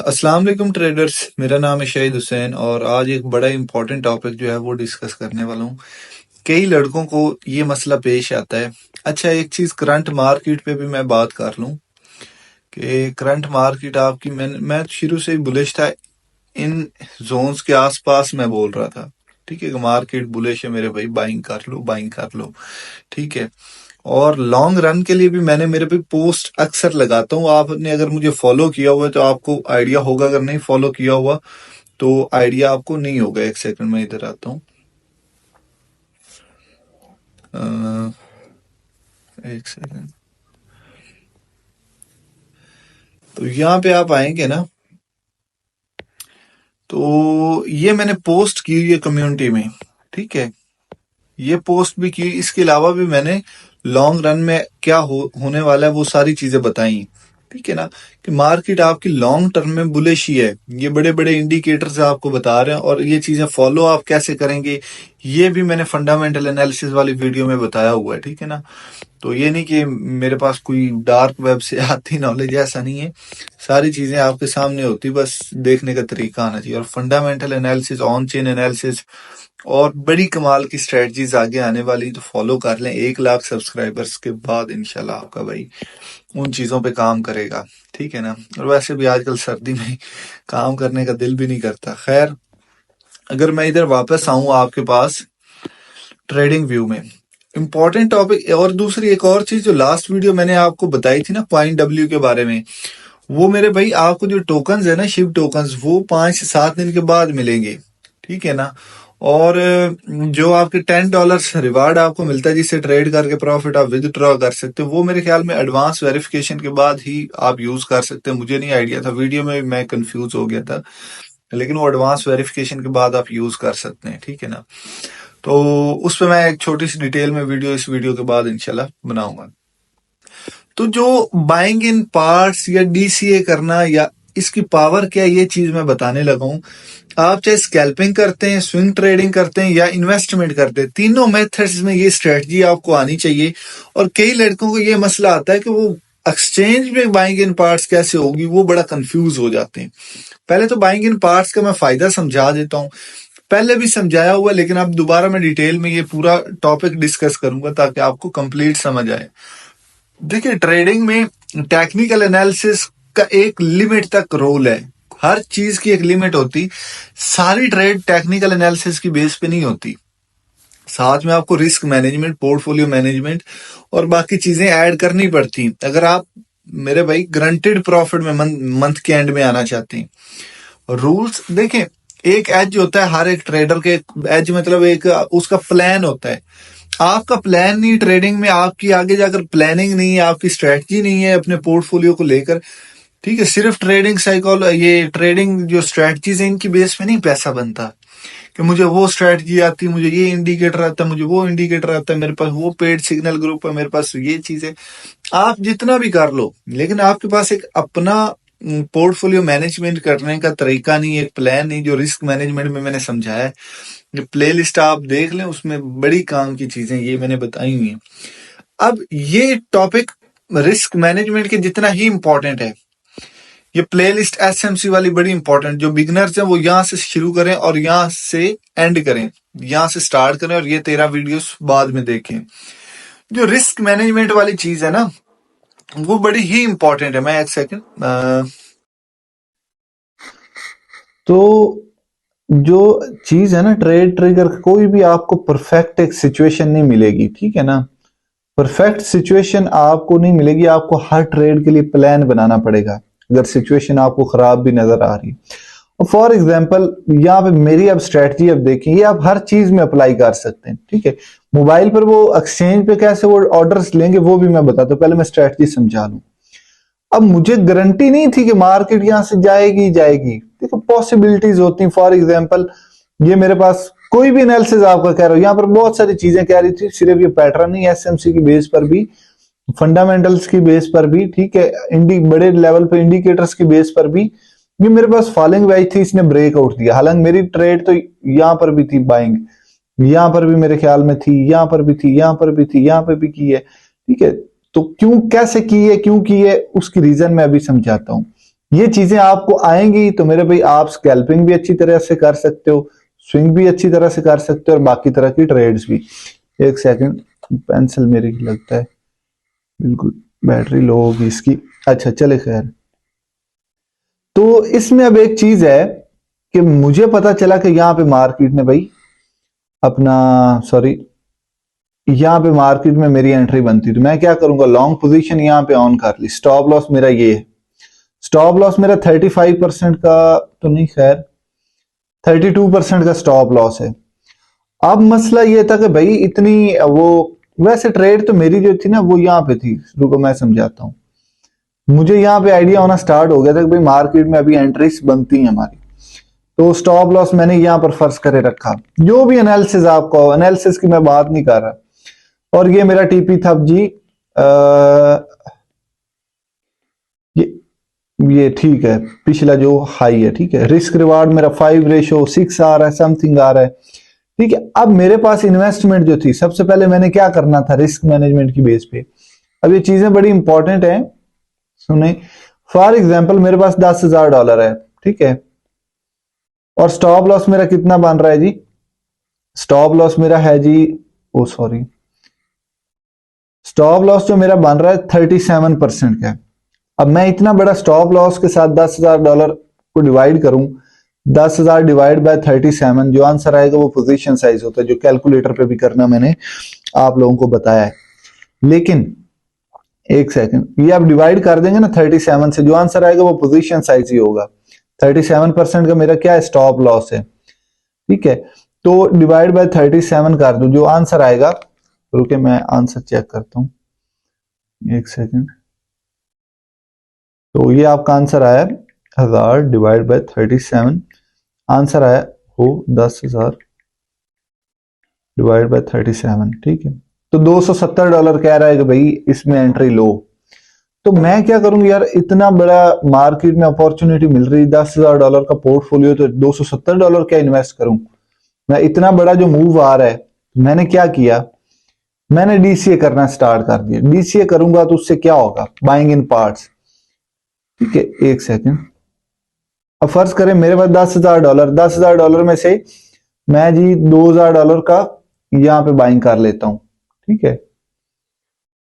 अस्सलाम वालेकुम ट्रेडर्स। मेरा नाम है शाहिद हुसैन और आज एक बड़ा इंपॉर्टेंट टॉपिक जो है वो डिस्कस करने वाला हूँ। कई लड़कों को ये मसला पेश आता है। अच्छा, एक चीज करंट मार्केट पे भी मैं बात कर लूँ कि करंट मार्केट आपकी मैं शुरू से ही बुलिश था। इन जोन्स के आसपास मैं बोल रहा था, ठीक है, मार्केट बुलिश है मेरे भाई, बाइंग कर लो, बाइंग कर लो, ठीक है। और लॉन्ग रन के लिए भी मैंने मेरे पे पोस्ट अक्सर लगाता हूँ। आपने अगर मुझे फॉलो किया हुआ है तो आपको आइडिया होगा, अगर नहीं फॉलो किया हुआ तो आइडिया आपको नहीं होगा। एक सेकंड में इधर आता हूँ। एक सेकंड। तो यहाँ पे आप आएंगे ना, तो ये मैंने पोस्ट की हुई है कम्युनिटी में, ठीक है। ये पोस्ट भी की, इसके अलावा भी मैंने लॉन्ग रन में क्या होने वाला है वो सारी चीजें बताई, ठीक है ना, कि मार्केट आपकी लॉन्ग टर्म में बुलिश ही है। ये बड़े बड़े इंडिकेटर्स आपको बता रहे हैं और ये चीजें फॉलो आप कैसे करेंगे ये भी मैंने फंडामेंटल एनालिसिस वाली वीडियो में बताया हुआ है, ठीक है ना। तो ये नहीं कि मेरे पास कोई डार्क वेब से आती नॉलेज, ऐसा नहीं है। सारी चीजें आपके सामने होती, बस देखने का तरीका आना चाहिए। और fundamental analysis, on chain analysis और बड़ी कमाल की स्ट्रेटजीज आगे आने वाली, तो फॉलो कर लें। 1 लाख सब्सक्राइबर्स के बाद इंशाल्लाह आपका भाई उन चीजों पे काम करेगा, ठीक है ना। और वैसे भी आजकल सर्दी में काम करने का दिल भी नहीं करता। खैर, अगर मैं इधर वापस आऊं आपके पास ट्रेडिंग व्यू में, इंपॉर्टेंट टॉपिक और दूसरी एक और चीज जो लास्ट वीडियो मैंने आपको बताई थी ना, पॉइंट डब्ल्यू के बारे में, वो मेरे भाई आपको जो टोकन्स है ना, शिप टोकन्स, वो 5 से 7 दिन के बाद मिलेंगे, ठीक है ना। और जो आपके $10 रिवार्ड आपको मिलता है जिससे ट्रेड करके प्रॉफिट आप विदड्रॉ कर सकते हो, वो मेरे ख्याल में एडवांस वेरिफिकेशन के बाद ही आप यूज कर सकते हैं। मुझे नहीं आइडिया था, वीडियो में मैं कंफ्यूज हो गया था, लेकिन वो एडवांस वेरिफिकेशन के बाद आप यूज कर सकते हैं, ठीक है ना। तो उस पर मैं एक छोटी सी डिटेल में वीडियो इस वीडियो के बाद इंशाल्लाह बनाऊंगा। तो जो बाइंग इन पार्ट्स या डीसीए करना या इसकी पावर क्या है, ये चीज मैं बताने लगा हूं। आप चाहे स्कैल्पिंग करते हैं, स्विंग ट्रेडिंग करते हैं या इन्वेस्टमेंट करते हैं, तीनों मेथड्स में ये स्ट्रेटजी आपको आनी चाहिए। और कई लड़कों को ये मसला आता है कि वो एक्सचेंज में बाइंग इन पार्ट्स कैसे होगी, वो बड़ा कंफ्यूज हो जाते हैं। पहले तो बाइंग इन पार्ट्स का मैं फायदा समझा देता हूँ। पहले भी समझाया हुआ, लेकिन अब दोबारा मैं डिटेल में ये पूरा टॉपिक डिस्कस करूंगा ताकि आपको कंप्लीट समझ आए। देखिए, ट्रेडिंग में टेक्निकल एनालिसिस का एक लिमिट तक रोल है। हर चीज की एक लिमिट होती। सारी ट्रेड टेक्निकल एनालिसिस की बेस पे नहीं होती। साथ में आपको रिस्क मैनेजमेंट, पोर्टफोलियो मैनेजमेंट और बाकी चीजें ऐड करनी पड़ती। अगर आप मेरे भाई ग्रंटेड प्रॉफिट में मंथ के एंड में आना चाहते हैं, रूल्स देखें। एक एज होता है हर एक ट्रेडर के, एज मतलब एक उसका प्लान होता है। आपका प्लान नहीं ट्रेडिंग में, आपकी आगे जाकर प्लानिंग नहीं है, आपकी स्ट्रेटजी नहीं है अपने पोर्टफोलियो को लेकर, ठीक है। सिर्फ ट्रेडिंग साइकोलॉजी, ये ट्रेडिंग जो स्ट्रेटजीज है इनकी बेस पे नहीं पैसा बनता कि मुझे वो स्ट्रेटजी आती है, मुझे ये इंडिकेटर आता है, मुझे वो इंडिकेटर आता है, मेरे पास वो पेड सिग्नल ग्रुप है, मेरे पास ये चीज है। आप जितना भी कर लो, लेकिन आपके पास एक अपना पोर्टफोलियो मैनेजमेंट करने का तरीका नहीं, एक प्लान नहीं, जो रिस्क मैनेजमेंट में मैंने समझाया है। प्ले लिस्ट आप देख लें, उसमें बड़ी काम की चीजें ये मैंने बताई हुई हैं। अब ये टॉपिक रिस्क मैनेजमेंट के जितना ही इंपॉर्टेंट है, ये प्लेलिस्ट एसएमसी वाली बड़ी इंपॉर्टेंट। जो बिगनर्स हैं वो यहाँ से शुरू करें और यहाँ से एंड करें, यहाँ से स्टार्ट करें और ये 13 वीडियोस बाद में देखें। जो रिस्क मैनेजमेंट वाली चीज है ना, वो बड़ी ही इंपॉर्टेंट है। मैं एक सेकंड। तो जो चीज है ना, ट्रेड ट्रिगर, कोई भी आपको परफेक्ट एक सिचुएशन नहीं मिलेगी, ठीक है ना। परफेक्ट सिचुएशन आपको नहीं मिलेगी, आपको हर ट्रेड के लिए प्लान बनाना पड़ेगा अगर सिचुएशन आपको खराब भी नजर आ रही है। फॉर एग्जाम्पल, यहाँ पे मेरी अब स्ट्रेटजी अब देखें, ये आप हर चीज में अप्लाई कर सकते हैं, ठीक है। मोबाइल पर वो एक्सचेंज पे कैसे वो ऑर्डर्स लेंगे वो भी मैं बताता हूँ, पहले मैं स्ट्रेटजी समझा लूं। अब मुझे गारंटी नहीं थी कि मार्केट यहां से जाएगी जाएगी, देखो पॉसिबिलिटीज होती हैं। फॉर एग्जाम्पल, ये मेरे पास कोई भी एनालिसिस आपका कह रहा हूं, यहाँ पर बहुत सारी चीजें कह रही थी, सिर्फ ये पैटर्न नहीं, एसएमसी की बेस पर भी, फंडामेंटल्स की बेस पर भी, ठीक है, बड़े लेवल पे इंडिकेटर्स की बेस पर भी। ये मेरे पास फॉलिंग वेज थी, इसने ब्रेकआउट दिया। हालांकि मेरी ट्रेड तो यहाँ पर भी थी बाइंग, यहाँ पर भी मेरे ख्याल में थी, यहाँ पर भी थी, यहाँ पर भी थी, यहाँ पर भी की है, ठीक है। तो क्यों, कैसे की है, क्यों की है, उसकी रीजन मैं अभी समझाता हूँ। ये चीजें आपको आएंगी तो मेरे भाई आप स्कैल्पिंग भी अच्छी तरह से कर सकते हो, स्विंग भी अच्छी तरह से कर सकते हो, और बाकी तरह की ट्रेड्स भी। एक सेकंड, पेंसिल मेरी लगता है बिल्कुल बैटरी लो होगी इसकी। अच्छा चले खैर। तो इसमें अब एक चीज है कि मुझे पता चला कि यहाँ पे मार्केट ने भाई अपना, सॉरी, यहाँ पे मार्केट में मेरी एंट्री बनती, तो मैं क्या करूंगा, लॉन्ग पोजीशन यहाँ पे ऑन कर ली। स्टॉप लॉस मेरा ये है, स्टॉप लॉस मेरा 35% का तो नहीं, खैर 32% का स्टॉप लॉस है। अब मसला ये था कि भाई इतनी वो, वैसे ट्रेड तो मेरी जो थी ना वो यहाँ पे थी, रुको मैं समझाता हूँ। मुझे यहाँ पे आइडिया होना स्टार्ट हो गया था कि भाई मार्केट में अभी एंट्रीज बनती हैं हमारी, तो स्टॉप लॉस मैंने यहाँ पर फर्ज करे रखा। जो भी एनालिसिस आपको, एनालिसिस की मैं बात नहीं कर रहा। और ये मेरा टीपी था जी, ये ठीक है, पिछला जो हाई है, ठीक है। रिस्क रिवार्ड मेरा 5:6 आ रहा है, समथिंग आ रहा है, ठीक है। अब मेरे पास इन्वेस्टमेंट जो थी, सबसे पहले मैंने क्या करना था रिस्क मैनेजमेंट की बेस पे। अब ये चीजें बड़ी इंपॉर्टेंट हैं, सुने। फॉर एग्जाम्पल मेरे पास $10,000 है, ठीक है, और स्टॉप लॉस मेरा कितना बन रहा है जी, स्टॉप लॉस मेरा है जी, ओ सॉरी, स्टॉप लॉस जो मेरा बन रहा है 37% का है। अब मैं इतना बड़ा स्टॉप लॉस के साथ $10,000 को डिवाइड करूं, 10,000 डिवाइड बाय 37, जो आंसर आएगा वो पोजीशन साइज होता है, जो कैलकुलेटर पे भी करना मैंने आप लोगों को बताया है। लेकिन एक सेकंड, ये आप डिवाइड कर देंगे ना 37 से, जो आंसर आएगा वो पोजीशन साइज ही होगा। 37% का मेरा क्या है, स्टॉप लॉस है, ठीक है। तो डिवाइड बाय 37 कर दो, जो आंसर आएगा, रुके मैं आंसर चेक करता हूं, एक सेकंड। तो ये आपका आंसर आया 1000 डिवाइड बाय 37, आंसर आया हो 10,000 डिवाइड बाय 37, ठीक है। तो $270 कह रहा है कि भाई इसमें एंट्री लो। तो मैं क्या करूंगी यार, इतना बड़ा मार्केट में अपॉर्चुनिटी मिल रही, $10,000 का पोर्टफोलियो, तो $270 क्या इन्वेस्ट करूं मैं, इतना बड़ा जो मूव आ रहा है। मैंने क्या किया, मैंने डीसीए करना स्टार्ट कर दिया। डीसीए करूंगा तो उससे क्या होगा, बाइंग इन पार्ट्स, ठीक है। एक सेकंड, अब फर्ज करें मेरे पास $10,000, $10,000 में से मैं जी $2,000 का यहां पे बाइंग कर लेता हूं, ठीक है।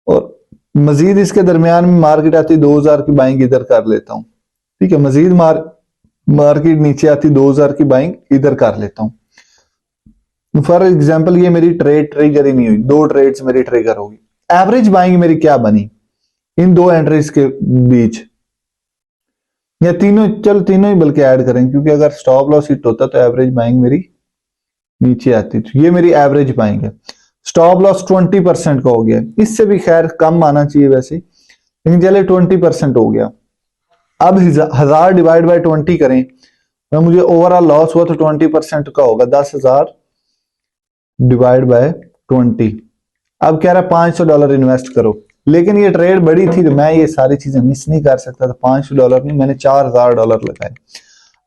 और मजीद इसके दरमियान में मार्केट आती 2,000 की बाइंग इधर कर लेता हूं, ठीक है। मजीद मार्केट नीचे आती 2,000 की बाइंग इधर कर लेता हूं। फॉर एग्जाम्पल ये मेरी ट्रेड ट्रिगर ही नहीं हुई, 2 ट्रेड्स मेरी ट्रिगर होगी। एवरेज बाइंग मेरी क्या बनी इन 2 एंट्रीज के बीच, या तीनों, चल तीनों ही बल्कि ऐड करें, क्योंकि अगर स्टॉप लॉस हिट होता तो एवरेज बाइंग मेरी नीचे आती। तो ये मेरी एवरेज बाइंग है। स्टॉप लॉस 20% का हो गया, इससे भी खैर कम आना चाहिए वैसे, लेकिन चले 20% हो गया। अब 1000 डिवाइड बाय 20 करें, तो मुझे ओवरऑल लॉस हुआ तो 20% का होगा, 10,000 डिवाइड बाय 20। अब कह रहा है $500 इन्वेस्ट करो, लेकिन ये ट्रेड बड़ी थी तो मैं ये सारी चीजें मिस नहीं कर सकता था। $500 नहीं, मैंने $4,000 लगाए।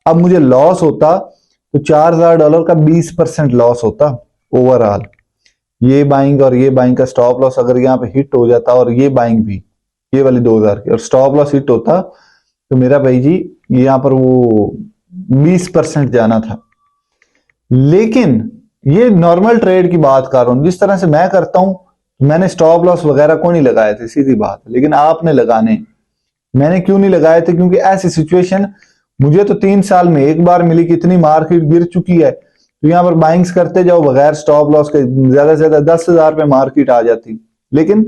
अब मुझे लॉस होता तो $4,000 का 20% लॉस होता ओवरऑल। ये बाइंग और ये बाइंग का स्टॉप लॉस अगर यहाँ पे हिट हो जाता, और ये बाइंग भी, ये वाली 2,000 की, और स्टॉप लॉस हिट होता, तो मेरा भाई जी यहाँ पर वो 20% जाना था। लेकिन ये नॉर्मल ट्रेड की बात कर रहा हूं, जिस तरह से मैं करता हूं, मैंने स्टॉप लॉस वगैरह को नहीं लगाए थे, सीधी बात। लेकिन आपने लगाने, मैंने क्यों नहीं लगाए थे, क्योंकि ऐसी सिचुएशन मुझे तो 3 साल में एक बार मिली कि इतनी मार्केट गिर चुकी है, तो यहां पर बाइंग्स करते जाओ बगैर स्टॉप लॉस के, ज्यादा से ज्यादा 10,000 पे मार्केट आ जाती। लेकिन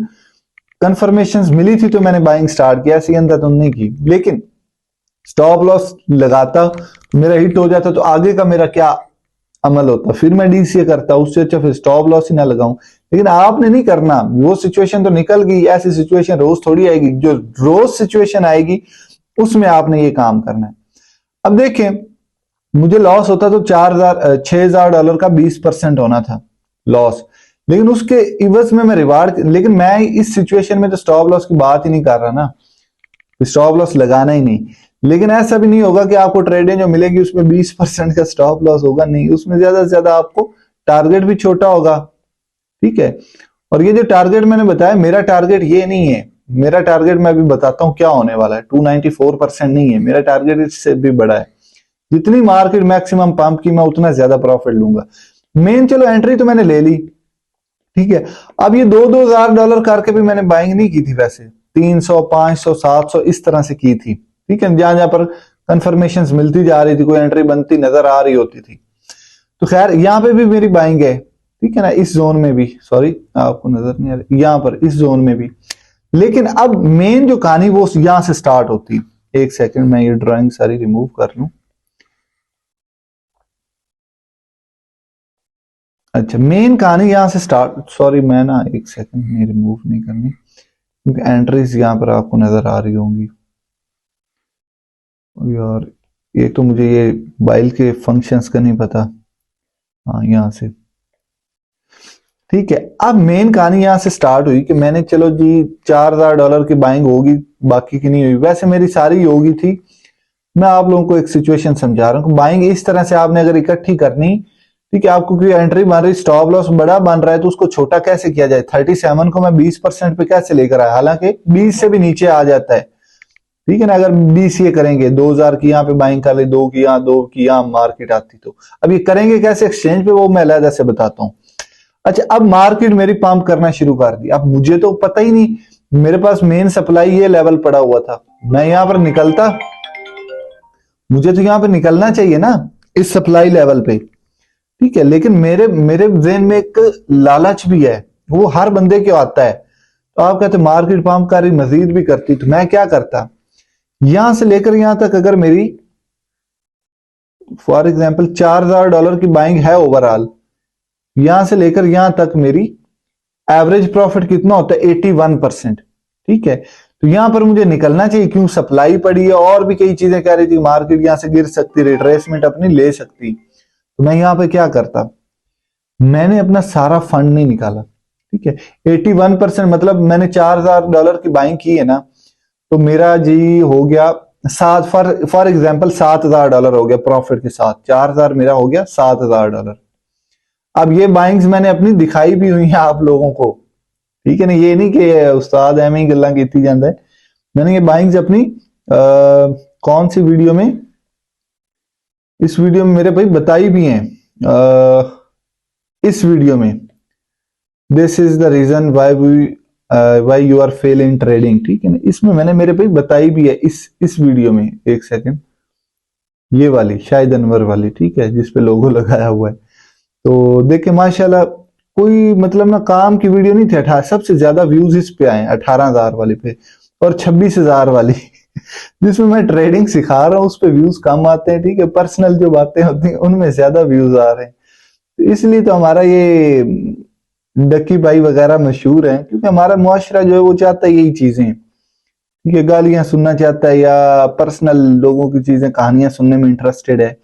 कंफर्मेशन मिली थी तो मैंने बाइंग स्टार्ट किया, ऐसी अंदर तो नहीं की। लेकिन स्टॉप लॉस लगाता, मेरा हिट हो जाता, तो आगे का मेरा क्या अमल होता, फिर मैं डीसीए करता। उससे अच्छा फिर स्टॉप लॉस ही ना लगाऊं। लेकिन आपने नहीं करना, वो सिचुएशन तो निकल गई, ऐसी सिचुएशन रोज थोड़ी आएगी। जो रोज सिचुएशन आएगी उसमें आपने ये काम करना है। अब देखें, मुझे लॉस होता तो $6,000 का 20% होना था लॉस, लेकिन उसके इवज में मैं रिवार्ड, लेकिन मैं इस सिचुएशन में तो स्टॉप लॉस की बात ही नहीं कर रहा ना, स्टॉप लॉस लगाना ही नहीं। लेकिन ऐसा भी नहीं होगा कि आपको ट्रेडें जो मिलेगी उसमें 20% का स्टॉप लॉस होगा, नहीं, उसमें ज्यादा से ज्यादा आपको टारगेट भी छोटा होगा, ठीक है। और ये जो टारगेट मैंने बताया, मेरा टारगेट ये नहीं है मेरा टारगेट मैं अभी बताता हूं क्या होने वाला है। 294% नहीं है, मेरा टारगेट इससे भी बड़ा है। जितनी मार्केट मैक्सिमम पंप की मैं उतना ज्यादा प्रॉफिट लूंगा। मेन चलो एंट्री तो मैंने ले ली, ठीक है। अब ये $2,000 करके भी मैंने बाइंग नहीं की थी, वैसे 300 500 700 इस तरह से की थी, ठीक है। जहां जहां पर कंफर्मेशन मिलती जा रही थी, कोई एंट्री बनती नजर आ रही होती थी। तो खैर यहां पे भी मेरी बाइंग है, ठीक है ना, इस जोन में भी, सॉरी आपको नजर नहीं आ रही, यहां पर इस जोन में भी। लेकिन अब मेन जो कहानी वो यहां से स्टार्ट होती। एक सेकंड मैं ये ड्राइंग सारी रिमूव कर लूं। अच्छा, मेन कहानी यहां से स्टार्ट, सॉरी मैं ना एक सेकंड में रिमूव नहीं करनी क्योंकि एंट्रीज यहां पर आपको नजर आ रही होंगी। यार एक तो मुझे ये बाइल के फंक्शंस का नहीं पता। हाँ यहां से, ठीक है। अब मेन कहानी यहां से स्टार्ट हुई कि मैंने चलो जी $4,000 की बाइंग होगी, बाकी की नहीं हुई। वैसे मेरी सारी होगी थी। मैं आप लोगों को एक सिचुएशन समझा रहा हूँ। बाइंग इस तरह से आपने अगर इकट्ठी करनी, ठीक है, आपको कोई एंट्री बन रही, स्टॉप लॉस बड़ा बन रहा है, तो उसको छोटा कैसे किया जाए। 37 को मैं 20% पे कैसे लेकर आया, हालांकि 20 से भी नीचे आ जाता है, ठीक है ना। अगर BCA करेंगे 2,000 की यहाँ पे बाइंग कर ले, 2 की यहाँ, 2 की यहाँ मार्केट आती, तो अब ये करेंगे कैसे एक्सचेंज पे, वो मैं अलग से बताता हूँ। अच्छा, अब मार्केट मेरी पंप करना शुरू कर दी। अब मुझे तो पता ही नहीं, मेरे पास मेन सप्लाई ये लेवल पड़ा हुआ था, मैं यहां पर निकलता, मुझे तो यहां पर निकलना चाहिए ना इस सप्लाई लेवल पे, ठीक है। लेकिन मेरे मेरे जेन में एक लालच भी है, वो हर बंदे को आता है। तो आप कहते मार्केट पंप कर रही, मजीद भी करती, तो मैं क्या करता, यहां से लेकर यहां तक अगर मेरी फॉर एग्जाम्पल $4,000 की बाइंग है ओवरऑल, यहां से लेकर यहां तक मेरी एवरेज प्रॉफिट कितना होता है, 81%, ठीक है। तो यहां पर मुझे निकलना चाहिए, क्यों, सप्लाई पड़ी है, और भी कई चीजें कह रही थी, मार्केट यहां से गिर सकती, रिट्रेसमेंट अपनी ले सकती। तो मैं यहां पे क्या करता, मैंने अपना सारा फंड नहीं निकाला, ठीक है। 81% मतलब मैंने $4,000 की बाइंग की है ना, तो मेरा जी हो गया सात, फॉर एग्जाम्पल $7,000 हो गया प्रॉफिट के साथ। 4,000 मेरा हो गया $7,000। अब ये बाइंग्स मैंने अपनी दिखाई भी हुई है आप लोगों को, ठीक है ना। ये नहीं कि उस्ताद एम ही गल्ला की जाता है। मैंने ये बाइंग्स अपनी कौन सी वीडियो में, इस वीडियो में मेरे भाई बताई भी हैं, इस वीडियो में, this is the reason why you are fail in trading, ठीक है ना। इसमें मैंने मेरे भाई बताई भी है इस वीडियो में। एक सेकंड, ये वाली शायद अनवर वाली, ठीक है, जिसपे लोगो लगाया हुआ है। तो देखे माशाल्लाह, कोई मतलब ना काम की वीडियो नहीं थी। सबसे ज्यादा व्यूज इस पे आए 18,000 वाले पे, और 26,000 वाली जिसमें मैं ट्रेडिंग सिखा रहा हूँ उस पे व्यूज कम आते हैं, ठीक है। पर्सनल जो बातें होती हैं उनमें ज्यादा व्यूज आ रहे हैं। तो इसलिए तो हमारा ये डक्की भाई वगैरह मशहूर है, क्योंकि हमारा मुआशरा जो है वो चाहता है यही चीजें, ठीक है। गालियां सुनना चाहता है, या पर्सनल लोगों की चीजें, कहानियां सुनने में इंटरेस्टेड है।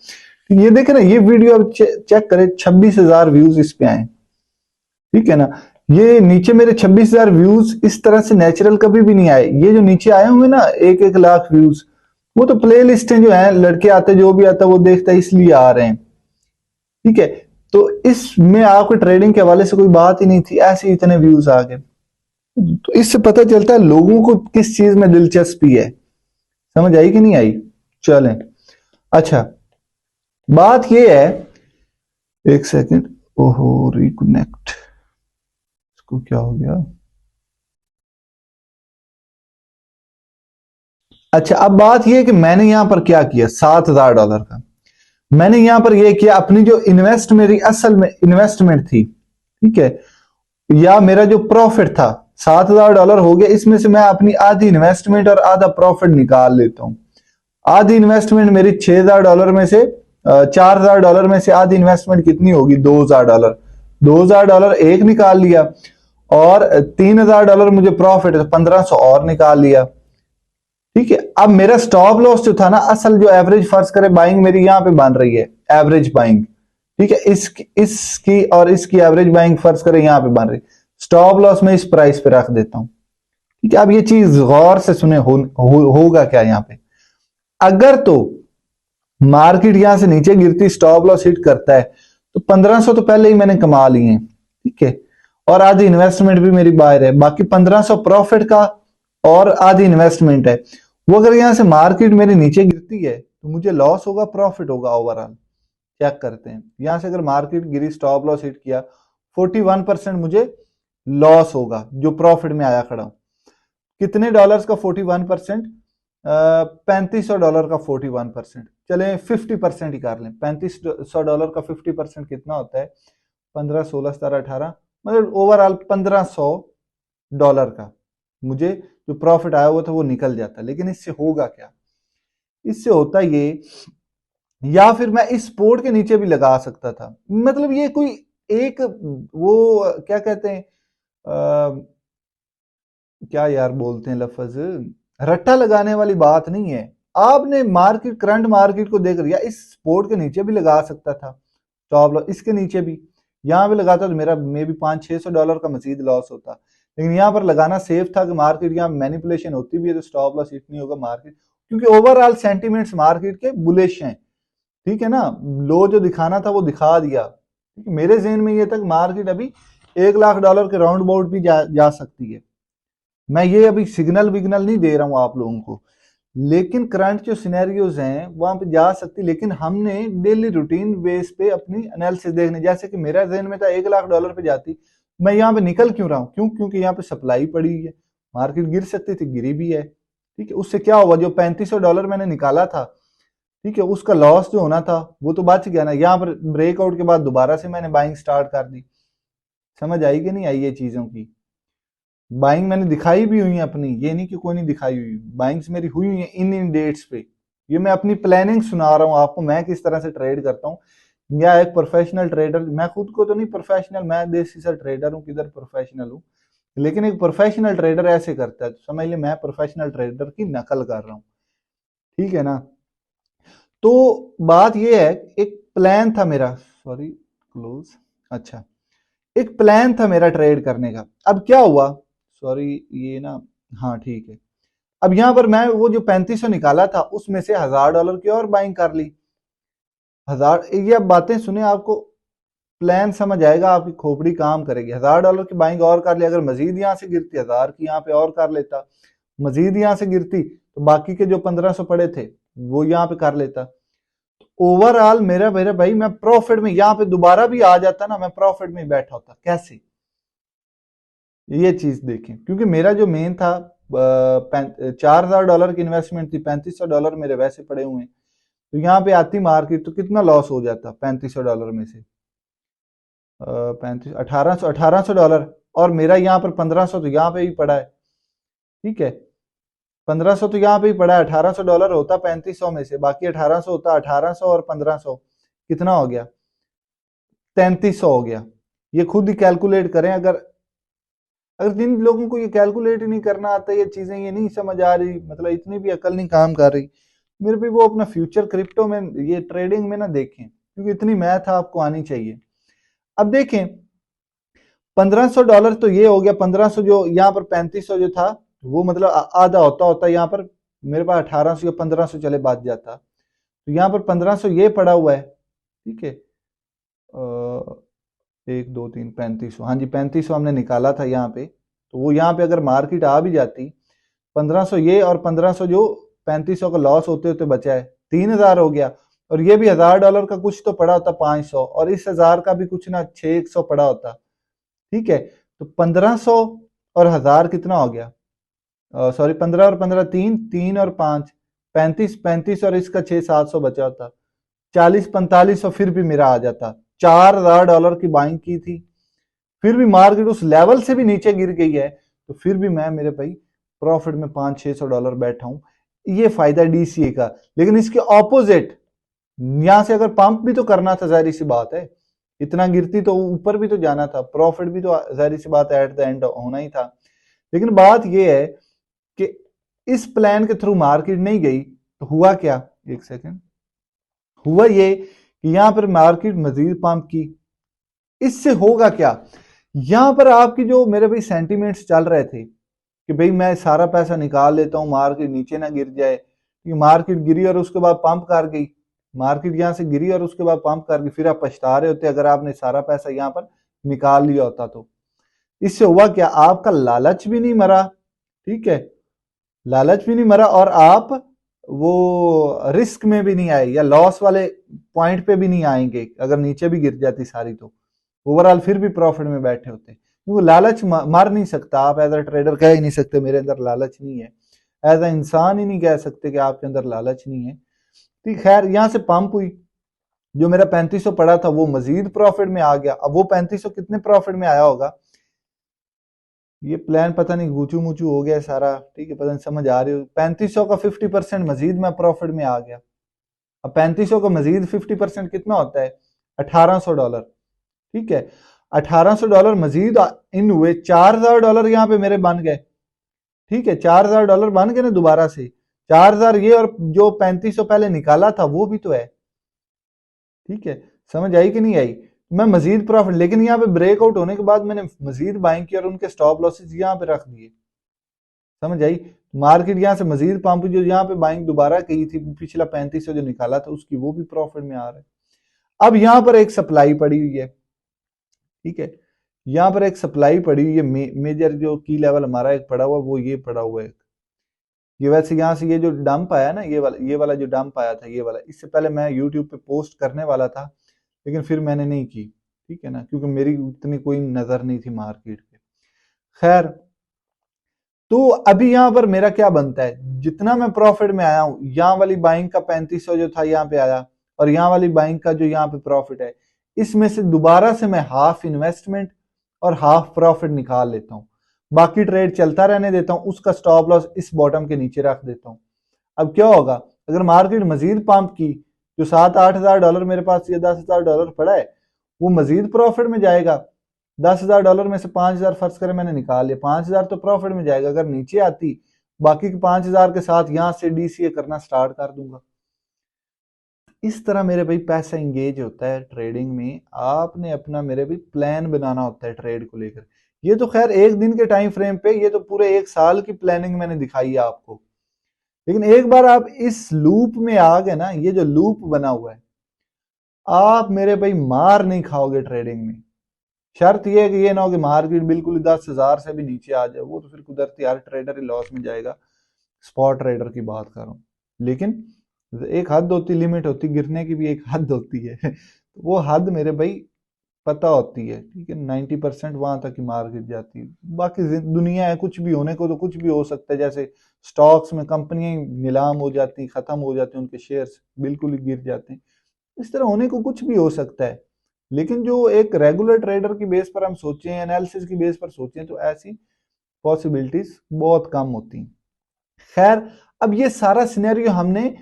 ये देखे ना, ये वीडियो अब चेक करें, 26,000 व्यूज इस पे आए, ठीक है ना। ये नीचे मेरे 26,000 व्यूज इस तरह से नेचुरल कभी भी नहीं आए। ये जो नीचे आए हुए ना 1-1 लाख व्यूज, वो तो प्ले लिस्टें जो है, लड़के आते, जो भी आता वो देखता है इसलिए आ रहे हैं, ठीक है। तो इसमें आपको ट्रेडिंग के हवाले से कोई बात ही नहीं थी, ऐसे इतने व्यूज आ गए। तो इससे पता चलता है लोगों को किस चीज में दिलचस्पी है। समझ आई कि नहीं आई? चलें, अच्छा बात ये है, एक सेकंड, ओहो रिकनेक्ट, इसको क्या हो गया। अच्छा, अब बात यह है कि मैंने यहां पर क्या किया, $7,000 का मैंने यहां पर यह किया, अपनी जो मेरी असल में इन्वेस्टमेंट थी, ठीक है, या मेरा जो प्रॉफिट था $7,000 हो गया, इसमें से मैं अपनी आधी इन्वेस्टमेंट और आधा प्रॉफिट निकाल लेता हूं। आधी इन्वेस्टमेंट मेरी $6,000 में से, $4,000 में से आधी इन्वेस्टमेंट कितनी होगी, $2,000। $2,000 एक निकाल लिया, और $3,000 मुझे प्रॉफिट है, 1,500 और निकाल लिया, ठीक है। अब मेरा स्टॉप लॉस जो था ना, असल जो एवरेज फर्ज करे बाइंग मेरी यहां पे बन रही है, एवरेज बाइंग, ठीक है, इसकी और इसकी एवरेज बाइंग फर्ज करे यहां पे बन रही, स्टॉप लॉस में इस प्राइस पे रख देता हूं, ठीक है। अब ये चीज गौर से सुने, होगा क्या यहां पे, अगर तो मार्केट यहां से नीचे गिरती, स्टॉप लॉस हिट करता है, तो 1,500 तो पहले ही मैंने कमा लिए हैं, ठीक है, और आधी इन्वेस्टमेंट भी मेरी बाहर है, बाकी 1,500 प्रॉफिट का और आधी इन्वेस्टमेंट है। वो अगर यहाँ से मार्केट मेरे नीचे गिरती है तो मुझे लॉस होगा प्रॉफिट होगा ओवरऑल? चेक करते हैं। यहाँ से अगर मार्केट गिरी, स्टॉप लॉस हिट किया, 41% मुझे लॉस होगा जो प्रॉफिट में आया खड़ा हूं। कितने डॉलर्स का 41%? $3500 का 41%। चले 50% ही कर लें। $3500 का 50% कितना होता है? 15, 16, 17, 18, मतलब ओवरऑल $1500 का मुझे जो प्रॉफिट आया हुआ था वो निकल जाता। लेकिन इससे होगा क्या? इससे होता ये, या फिर मैं इस सपोर्ट के नीचे भी लगा सकता था। मतलब ये कोई एक वो क्या कहते हैं, क्या यार बोलते हैं लफ्ज, रट्टा लगाने वाली बात नहीं है। आपने मार्केट, करंट मार्केट को देख लिया, इस सपोर्ट के नीचे भी लगा सकता था स्टॉप लॉस, इसके नीचे भी। यहाँ पे लगाता तो मेरा मे बी $500-600 का मजीद लॉस होता। लेकिन यहाँ पर लगाना सेफ था कि मार्केट यहाँ मैनिपुलेशन होती भी है तो स्टॉप लॉस हिट नहीं होगा मार्केट, क्योंकि ओवरऑल सेंटिमेंट्स मार्केट के बुलिश हैं। ठीक है ना, लो जो दिखाना था वो दिखा दिया। मेरे जहन में ये था कि मार्केट अभी $1 लाख के राउंड अबाउट भी जा सकती है। मैं ये अभी सिग्नल विग्नल नहीं दे रहा हूं आप लोगों को, लेकिन करंट जो सिनेरियोज हैं वहां पे जा सकती। लेकिन हमने डेली रूटीन बेस पे अपनी एनालिसिस देखने, जैसे कि मेरा जहन में था $1 लाख पे जाती, मैं यहाँ पे निकल क्यों रहा हूँ? क्योंकि यहाँ पे सप्लाई पड़ी है, मार्केट गिर सकती थी, गिरी भी है। ठीक है, उससे क्या हुआ? जो $3500 मैंने निकाला था, ठीक है, उसका लॉस जो होना था वो तो बच गया ना। यहाँ पर ब्रेकआउट के बाद दोबारा से मैंने बाइंग स्टार्ट कर दी। समझ आई कि नहीं आई ये चीजों की? बाइंग मैंने दिखाई भी हुई है अपनी, ये नहीं कि कोई नहीं दिखाई हुई। बाइंग्स मेरी हुई है इन डेट्स पे। ये मैं अपनी प्लानिंग सुना रहा हूँ आपको, मैं किस तरह से ट्रेड करता हूँ। या एक प्रोफेशनल ट्रेडर, मैं खुद को तो नहीं प्रोफेशनल, मैं देसी सा ट्रेडर हूँ, किधर प्रोफेशनल हूँ। लेकिन एक प्रोफेशनल ट्रेडर ऐसे करता है, तो समझ लिया मैं प्रोफेशनल ट्रेडर की नकल कर रहा हूँ। ठीक है ना? तो बात ये है, एक प्लान था मेरा, सॉरी क्लोज, अच्छा, एक प्लान था मेरा ट्रेड करने का। अब क्या हुआ, सॉरी ये ना, हाँ ठीक है। अब यहां पर मैं वो जो 3500 निकाला था उसमें से $1000 की और बाइंग कर ली। हजार, ये अब बातें सुने, आपको प्लान समझ आएगा, आपकी खोपड़ी काम करेगी। $1000 की बाइंग और कर ली। अगर मजीद यहाँ से गिरती, 1000 की यहाँ पे और कर लेता, मजीद यहाँ से गिरती तो बाकी के जो 1500 पड़े थे वो यहाँ पे कर लेता। ओवरऑल मेरा मेरा भाई मैं प्रॉफिट में यहाँ पे दोबारा भी आ जाता ना, मैं प्रॉफिट में बैठा होता। कैसे? ये चीज देखें, क्योंकि मेरा जो मेन था $4000 की इन्वेस्टमेंट थी, $3500 मेरे वैसे पड़े हुए हैं। तो यहाँ पे आती मार्केट तो कितना लॉस हो जाता $3500 में से? 35, $1800, और मेरा यहाँ पर 1500 तो यहाँ पे ही पड़ा है। ठीक है, 1500 तो यहाँ पे ही पड़ा है। $1800 होता 3500 में से, बाकी 1800 होता। 1800 और 1500 कितना हो गया? 3300 हो गया। ये खुद ही कैलकुलेट करें। अगर अगर जिन लोगों को ये कैलकुलेट ही नहीं करना आता, ये चीजें ये नहीं समझ आ रही, मतलब इतनी भी अकल नहीं काम कर रही मेरे भी, वो अपना फ्यूचर क्रिप्टो में, ये ट्रेडिंग में ना देखें, क्योंकि इतनी मैथ आपको आनी चाहिए। अब देखें, $1500 तो ये हो गया। 1500 जो यहाँ पर 3500 जो था वो मतलब आधा होता होता यहाँ पर मेरे पास 1800 या 1500 चले बच जाता। तो यहाँ पर 1500 ये पड़ा हुआ है। ठीक है, 1 2 3 3500, हाँ जी 3500 हमने निकाला था यहाँ पे। तो वो यहाँ पे अगर मार्केट आ भी जाती, 1500 ये और 1500 जो 3500 का लॉस होते होते बचा है, 3000 हो गया। और ये भी $1000 का कुछ तो पड़ा होता 500, और इस 1000 का भी कुछ ना 600 पड़ा होता। ठीक है, तो 1500 और 1000 कितना हो गया? सॉरी 15 और 15 3, 3 और 5 35, 35 और इसका 600-700 बचा होता। 40-4500 फिर भी मेरा आ जाता। $4000 की बाइंग की थी, फिर भी मार्केट उस लेवल से भी नीचे गिर गई है, तो फिर भी मैं मेरे भाई प्रॉफिट में $500-600 बैठा हूं। ये फायदा डीसीए का। लेकिन इसके ऑपोजिट, यहां से अगर पंप भी तो करना था, जाहिर सी बात है, इतना गिरती तो ऊपर भी तो जाना था, प्रॉफिट भी तो जाहिर सी बात है एट द एंड होना ही था। लेकिन बात यह है कि इस प्लान के थ्रू मार्केट नहीं गई, तो हुआ क्या? एक सेकेंड, हुआ ये कि यहां पर मार्केट मजीद पंप की। इससे होगा क्या? यहां पर आपकी जो मेरे भाई सेंटिमेंट्स चल रहे थे कि भाई मैं सारा पैसा निकाल लेता हूं, मार्केट नीचे ना गिर जाए, कि मार्केट गिरी और उसके बाद पंप कर गई। मार्केट यहां से गिरी और उसके बाद पंप कर गई, फिर आप पछता रहे होते अगर आपने सारा पैसा यहां पर निकाल लिया होता तो। इससे हुआ क्या? आपका लालच भी नहीं मरा। ठीक है, लालच भी नहीं मरा और आप वो रिस्क में भी नहीं आए या लॉस वाले पॉइंट पे भी नहीं आएंगे। अगर नीचे भी गिर जाती सारी तो ओवरऑल फिर भी प्रॉफिट में बैठे होते, क्योंकि लालच मार नहीं सकता। आप एज अ ट्रेडर कह ही नहीं सकते मेरे अंदर लालच नहीं है, एज अ इंसान ही नहीं कह सकते कि आपके अंदर लालच नहीं है। तो खैर यहाँ से पंप हुई, जो मेरा 3500 पड़ा था वो मजीद प्रॉफिट में आ गया। अब वो 3500 कितने प्रॉफिट में आया होगा, ये प्लान पता नहीं गूचू मुचू हो गया सारा, ठीक है, पता नहीं समझ आ रही हो। 3500 का 50% मजीद में प्रॉफिट में आ गया। अब 3500 का मजीद 50% कितना होता है, $1800, ठीक है। $1800 मजीद इन हुए, $4000 यहाँ पे मेरे बन गए, ठीक है। $4000 बन गए ना दोबारा से, 4000 ये और जो 3500 पहले निकाला था वो भी तो है, ठीक है। समझ आई कि नहीं आई। मैं मजीद प्रॉफिट, लेकिन यहाँ पे ब्रेकआउट होने के बाद मैंने मजीद बाइंग की और उनके स्टॉप लॉसेस यहाँ पे रख दिए। समझ आई। मार्केट यहाँ से मजीद पंप, जो यहाँ पे बाइंग दोबारा की थी, पिछला 3500 जो निकाला था उसकी, वो भी प्रॉफिट में आ रहा है। अब यहाँ पर एक सप्लाई पड़ी हुई है, ठीक है। यहाँ पर एक सप्लाई पड़ी हुई है, मेजर जो की लेवल हमारा एक पड़ा हुआ वो ये पड़ा हुआ है। ये वैसे यहाँ से ये जो डंप आया ना, ये वाला जो डंप आया था, ये वाला, इससे पहले मैं यूट्यूब पे पोस्ट करने वाला था, लेकिन फिर मैंने नहीं की, ठीक है ना, क्योंकि मेरी उतनी कोई नजर नहीं थी मार्केट पे। खैर, तो अभी यहाँ पर मेरा क्या बनता है, जितना मैं प्रॉफिट में आया हूं, यहाँ वाली बाइंग का 3500 जो था यहाँ पे आया, और यहाँ वाली बाइंग का जो यहाँ पे प्रॉफिट है, इसमें से दोबारा से मैं हाफ इन्वेस्टमेंट और हाफ प्रॉफिट निकाल लेता हूँ। बाकी ट्रेड चलता रहने देता हूँ, उसका स्टॉप लॉस इस बॉटम के नीचे रख देता हूँ। अब क्या होगा, अगर मार्केट मजीद पंप की, जो $7-8 मेरे पास या $10,000 पड़ा है, वो मजीद प्रॉफिट में जाएगा। $10,000 में से 5,000 फर्ज करें मैंने निकाल लिया, 5,000 तो प्रॉफिट में जाएगा। अगर नीचे आती, बाकी के 5,000 के साथ यहां से डीसीए करना स्टार्ट कर दूंगा। इस तरह मेरे भाई पैसा इंगेज होता है ट्रेडिंग में। आपने अपना मेरे भाई प्लान बनाना होता है ट्रेड को लेकर। ये तो खैर एक दिन के टाइम फ्रेम पे, ये तो पूरे एक साल की प्लानिंग मैंने दिखाई है आपको। लेकिन एक बार आप इस लूप में आ गए ना, ये जो लूप बना हुआ है, आप मेरे भाई मार नहीं खाओगे ट्रेडिंग में। शर्त ये है कि ये ना हो कि मार्केट बिल्कुल 10,000 से भी नीचे आ जाए, वो तो फिर कुदरती हर ट्रेडर ही लॉस में जाएगा। स्पॉट ट्रेडर की बात कर रहा हूँ। लेकिन एक हद होती, लिमिट होती, गिरने की भी एक हद होती है। तो वो हद मेरे भाई पता होती है, ठीक है। 90% वहां तक ही मार्केट जाती है। बाकी दुनिया है, कुछ भी होने को तो कुछ भी हो सकता है। जैसे स्टॉक्स में कंपनियां नीलाम हो जाती, खत्म हो जाती, उनके शेयर्स बिल्कुल ही गिर जाते हैं। इस तरह होने को कुछ भी हो सकता है। लेकिन जो एक रेगुलर ट्रेडर की बेस पर हम सोचें, एनालिसिस की बेस पर सोचें, तो ऐसी पॉसिबिलिटीज बहुत कम होती हैं। खैर, अब ये सारा सिनेरियो हमने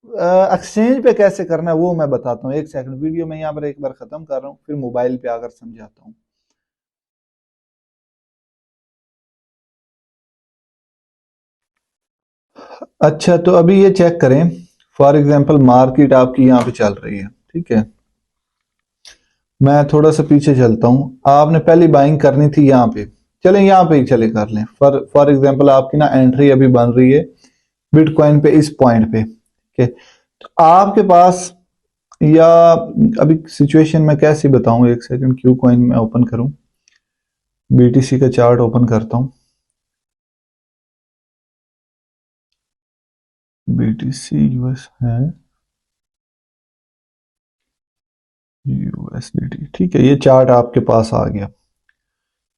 एक्सचेंज पे कैसे करना है वो मैं बताता हूँ। एक सेकंड, वीडियो में यहाँ पर एक बार खत्म कर रहा हूँ, फिर मोबाइल पे आकर समझाता हूँ। अच्छा, तो अभी ये चेक करें, फॉर एग्जांपल मार्केट आपकी यहाँ पे चल रही है, ठीक है। मैं थोड़ा सा पीछे चलता हूँ। आपने पहली बाइंग करनी थी यहाँ पे, चलें यहाँ पे ही चले कर लें। फॉर एग्जांपल आपकी ना एंट्री अभी बन रही है बिटकॉइन पे, इस पॉइंट पे, ठीक है। तो आपके पास, या अभी सिचुएशन मैं कैसी बताऊं, एक सेकंड, क्यू कॉइन में ओपन करूं, बीटीसी का चार्ट ओपन करता हूं। बीटीसी यूएस है, यूएसडीटी, ठीक है। ये चार्ट आपके पास आ गया,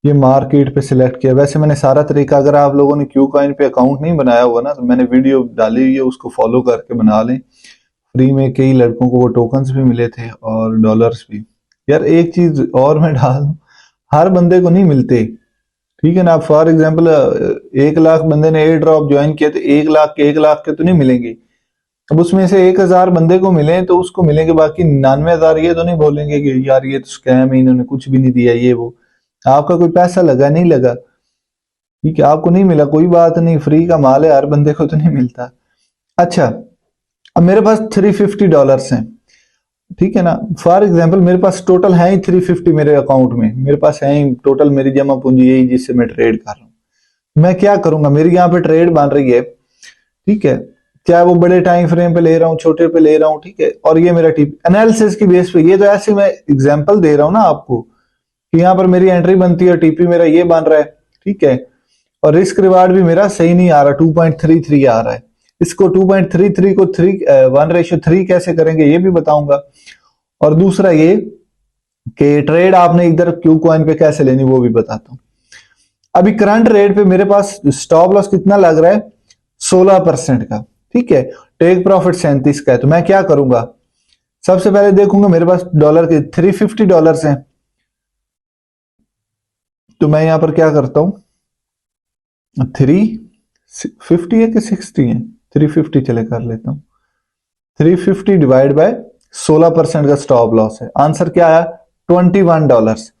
ये मार्केट पे सिलेक्ट किया। वैसे मैंने सारा तरीका, अगर आप लोगों ने क्यू कॉइन पे अकाउंट नहीं बनाया हुआ ना, तो मैंने वीडियो डाली हुई है, उसको फॉलो करके बना लें। फ्री में कई लड़कों को वो टोकन्स भी मिले थे और डॉलर्स भी। यार एक चीज और मैं डाल दूं, हर बंदे को नहीं मिलते, ठीक है ना। फॉर एग्जाम्पल 1 लाख बंदे ने एयर ड्रॉप ज्वाइन किया, तो 1 लाख के तो नहीं मिलेंगे। अब उसमें से 1,000 बंदे को मिले तो उसको मिलेंगे, बाकी 99,000 ये तो नहीं बोलेंगे कि यार ये तो स्कैम है, इन्होंने कुछ भी नहीं दिया ये वो। आपका कोई पैसा लगा नहीं लगा, ठीक है, आपको नहीं मिला, कोई बात नहीं, फ्री का माल है, हर बंदे को तो नहीं मिलता। अच्छा, अब मेरे पास $350 हैं, ठीक है ना। फॉर एग्जाम्पल मेरे पास टोटल है ही 350, मेरे अकाउंट में मेरे पास है ही टोटल, मेरी जमा पूंजी यही जिससे मैं ट्रेड कर रहा हूँ। मैं क्या करूंगा, मेरी यहाँ पे ट्रेड बन रही है, ठीक है, चाहे वो बड़े टाइम फ्रेम पे ले रहा हूँ, छोटे पे ले रहा हूँ, ठीक है। और ये मेरा टीपी एनालिसिस की बेस पे, ये तो ऐसे मैं एग्जांपल दे रहा हूँ ना आपको, कि यहाँ पर मेरी एंट्री बनती है, टीपी मेरा ये बन रहा है, ठीक है। और रिस्क रिवार्ड भी मेरा सही नहीं आ रहा, 2.33 आ रहा है। इसको 2.33 को 1:3 कैसे करेंगे ये भी बताऊंगा। और दूसरा ये कि ट्रेड आपने इधर क्यू कॉइन पे कैसे लेनी वो भी बताता हूं। अभी करंट रेट पे मेरे पास स्टॉप लॉस कितना लग रहा है, 16% का, ठीक है। टेक प्रॉफिट 37 का है। तो मैं क्या करूंगा, सबसे पहले देखूंगा मेरे पास डॉलर के $350 हैं। तो मैं यहां पर क्या करता हूं, 350 है कि 60 है, 350 चले कर लेता हूं। 350 डिवाइड बाय 16% का स्टॉप लॉस है। आंसर क्या आया, $21।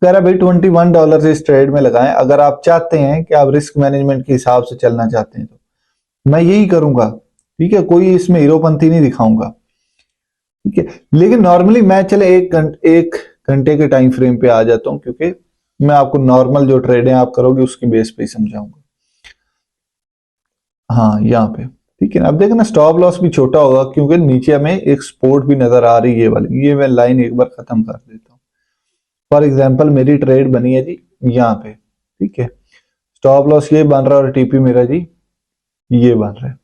कह रहा भाई $21 इस ट्रेड में लगाएं अगर आप चाहते हैं कि आप रिस्क मैनेजमेंट के हिसाब से चलना चाहते हैं। तो मैं यही करूंगा, ठीक है, कोई इसमें हीरोपंती नहीं दिखाऊंगा, ठीक है। लेकिन नॉर्मली मैं चले 1 घंटे के टाइम फ्रेम पे आ जाता हूं, क्योंकि मैं आपको नॉर्मल जो ट्रेड है आप करोगे उसकी बेस पे ही समझाऊंगा। हाँ यहाँ पे ठीक है ना। अब देखना स्टॉप लॉस भी छोटा होगा क्योंकि नीचे हमें एक सपोर्ट भी नजर आ रही है, ये वाली, ये मैं लाइन एक बार खत्म कर देता हूँ। फॉर एग्जांपल मेरी ट्रेड बनी है जी यहाँ पे, ठीक है। स्टॉप लॉस ये बन रहा है और टीपी मेरा जी ये बन रहा है,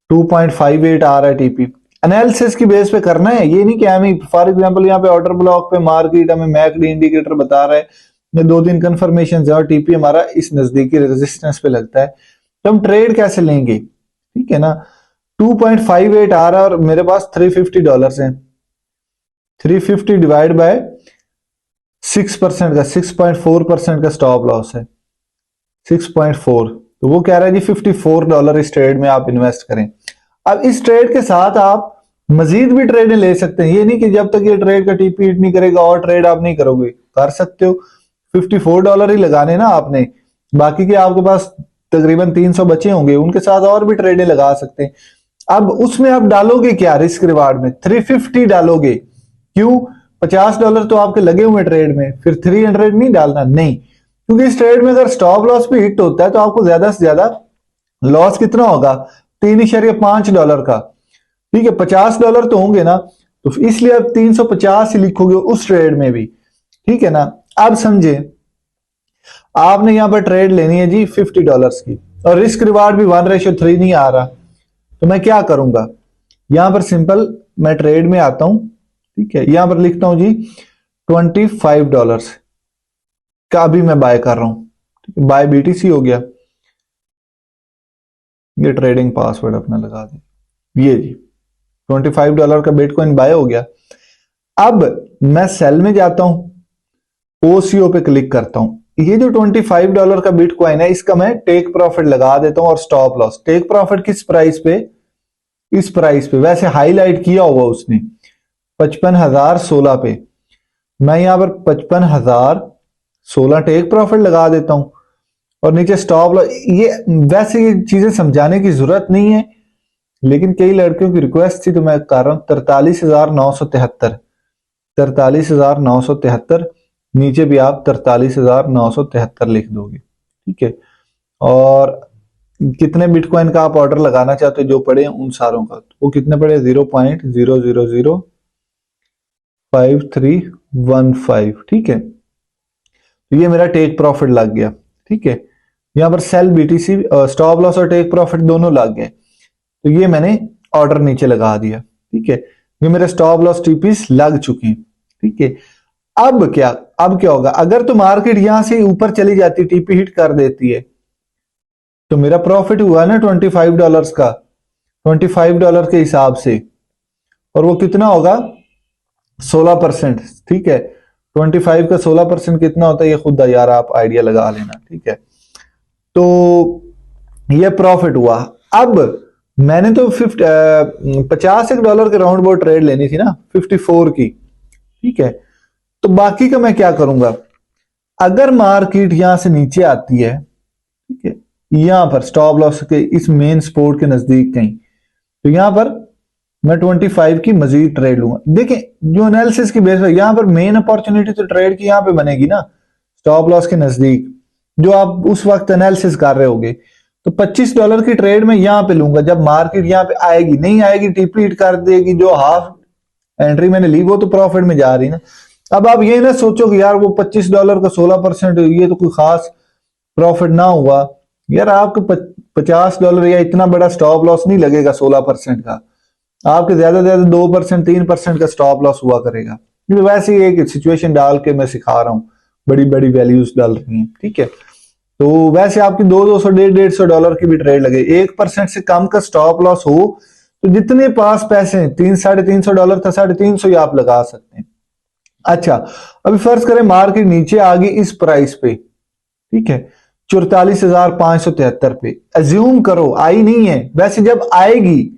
2.58 आ रहा है टीपी। एनालिसिस की बेस पे करना है, ये नहीं कि हमें फॉर एग्जांपल यहाँ पे ऑर्डर ब्लॉक पे मार्केट हमें मैकडी इंडिकेटर बता रहा है, 2-3 कंफर्मेशन है और टीपी हमारा इस नजदीकी रेजिस्टेंस पे लगता है, तो हम ट्रेड कैसे लेंगे, ठीक है ना। 2.58 आ रहा है और मेरे पास $350 है। 350 डिवाइड बाय 6% का 6.4% का स्टॉप लॉस है, 6.4। तो वो कह रहा है जी $54 इस ट्रेड में आप इन्वेस्ट करें। अब इस ट्रेड के साथ आप मजीद भी ट्रेड ले सकते हैं, ये नहीं कि जब तक ये ट्रेड का टीपी हिट नहीं करेगा और ट्रेड आप नहीं करोगे, कर सकते हो। $54 ही लगाने ना आपने, बाकी के आपके पास तकरीबन 300 बचे होंगे, उनके साथ और भी ट्रेडें लगा सकते हैं। अब उसमें आप डालोगे क्या रिस्क रिवार्ड में, 350 डालोगे, क्यों, $50 तो आपके लगे हुए ट्रेड में, फिर 300 नहीं डालना, नहीं, क्योंकि इस ट्रेड में अगर स्टॉप लॉस भी हिट होता है तो आपको ज्यादा से ज्यादा लॉस कितना होगा, $3.5 का, ठीक है। $50 तो होंगे ना, तो इसलिए अब 350 ही लिखोगे उस ट्रेड में भी, ठीक है ना। अब समझे, आपने यहां पर ट्रेड लेनी है जी $50 की और रिस्क रिवार्ड भी 1:3 नहीं आ रहा, तो मैं क्या करूंगा, यहां पर सिंपल मैं ट्रेड में आता हूं, ठीक है। यहां पर लिखता हूं जी $25 का अभी मैं बाय कर रहा हूं, बाय बीटीसी हो गया, ये ट्रेडिंग पासवर्ड अपना लगा दे, ये जी $25 का बिटकॉइन बाय हो गया। अब मैं सेल में जाता हूं, ओसीओ पे क्लिक करता हूं, ये जो $25 का बिटकॉइन है इसका मैं टेक प्रॉफिट लगा देता हूं और स्टॉप लॉस। टेक प्रॉफिट किस प्राइस पे, इस प्राइस पे, वैसे हाईलाइट किया हुआ उसने 55,016 पे, मैं यहां पर 55,016 टेक प्रॉफिट लगा देता हूं और नीचे स्टॉप लॉस। ये वैसे ये चीजें समझाने की जरूरत नहीं है, लेकिन कई लड़कियों की रिक्वेस्ट थी तो मैं कर रहा हूं। 43,973 नीचे भी आप 43,973 लिख दोगे, ठीक है। और कितने बिटकॉइन का आप ऑर्डर लगाना चाहते हो जो पड़े उन सारों का, तो वो कितने पड़े, 0.0005315, ठीक है। तो ये मेरा टेक प्रॉफिट लग गया, ठीक है। यहां पर सेल बीटीसी स्टॉप लॉस और टेक प्रॉफिट दोनों लग गए, तो ये मैंने ऑर्डर नीचे लगा दिया, ठीक है। ये मेरे स्टॉप लॉस टीपीस लग चुके हैं, ठीक है। अब क्या होगा, अगर तो मार्केट यहां से ऊपर चली जाती, टीपी हिट कर देती है, तो मेरा प्रॉफिट हुआ ना $25 का, $25 के हिसाब से, और वो कितना होगा, 16%, ठीक है। 25 का 16% कितना होता है ये खुद यार आप आइडिया लगा लेना, ठीक है। तो ये प्रॉफिट हुआ। अब मैंने तो $50 के राउंड बोर्ड ट्रेड लेनी थी ना 54 की, ठीक है। तो बाकी का मैं क्या करूंगा, अगर मार्केट यहां से नीचे आती है, ठीक है, यहां पर स्टॉप लॉस के इस मेन सपोर्ट के नजदीक कहीं, तो यहां पर मैं 25 की मजीद ट्रेड लूंगा। देखिए जो एनालिसिस की बेस पर यहां पर मेन अपॉर्चुनिटी तो ट्रेड की यहां पे बनेगी ना, स्टॉप लॉस के नजदीक, जो आप उस वक्त एनालिसिस कर रहे होगे। तो $25 की ट्रेड में यहां पे लूंगा, जब मार्केट यहां पे आएगी, नहीं आएगी टीपी हिट कर देगी, जो हाफ एंट्री मैंने ली वो तो प्रॉफिट में जा रही ना। अब आप ये ना सोचो कि यार वो $25 का 16%, ये तो कोई खास प्रॉफिट ना हुआ, यार आपको $50 या इतना बड़ा स्टॉप लॉस नहीं लगेगा 16% का, आपके ज्यादा से ज्यादा 2% 3% का स्टॉप लॉस हुआ करेगा। क्योंकि वैसे ही एक सिचुएशन डाल के मैं सिखा रहा हूँ, बड़ी बड़ी वैल्यूज डाल रही हैं, ठीक है। तो वैसे आपकी 200 $150 की भी ट्रेड लगे, 1% से कम का स्टॉप लॉस हो तो जितने पास पैसे हैं, $300-350 था, 350 ही आप लगा सकते हैं। अच्छा, अभी फर्ज करें मार्केट नीचे आ गई इस प्राइस पे, ठीक है, 44,573 पे, एज्यूम करो आई नहीं है, वैसे जब आएगी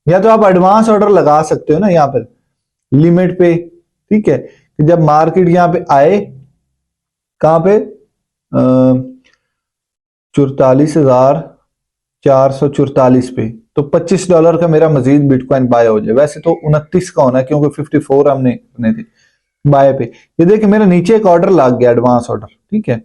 या तो आप एडवांस ऑर्डर लगा सकते हो ना यहाँ पर लिमिट पे, ठीक है, कि जब मार्केट यहाँ पे आए, कहां पे 44,444 पे, तो $25 का मेरा मजीद बिटकॉइन बाय हो जाए। वैसे तो 29 का होना है क्योंकि 54 हमने अपने थे बाय पे। ये देखिए मेरा नीचे एक ऑर्डर लग गया, एडवांस ऑर्डर, ठीक है,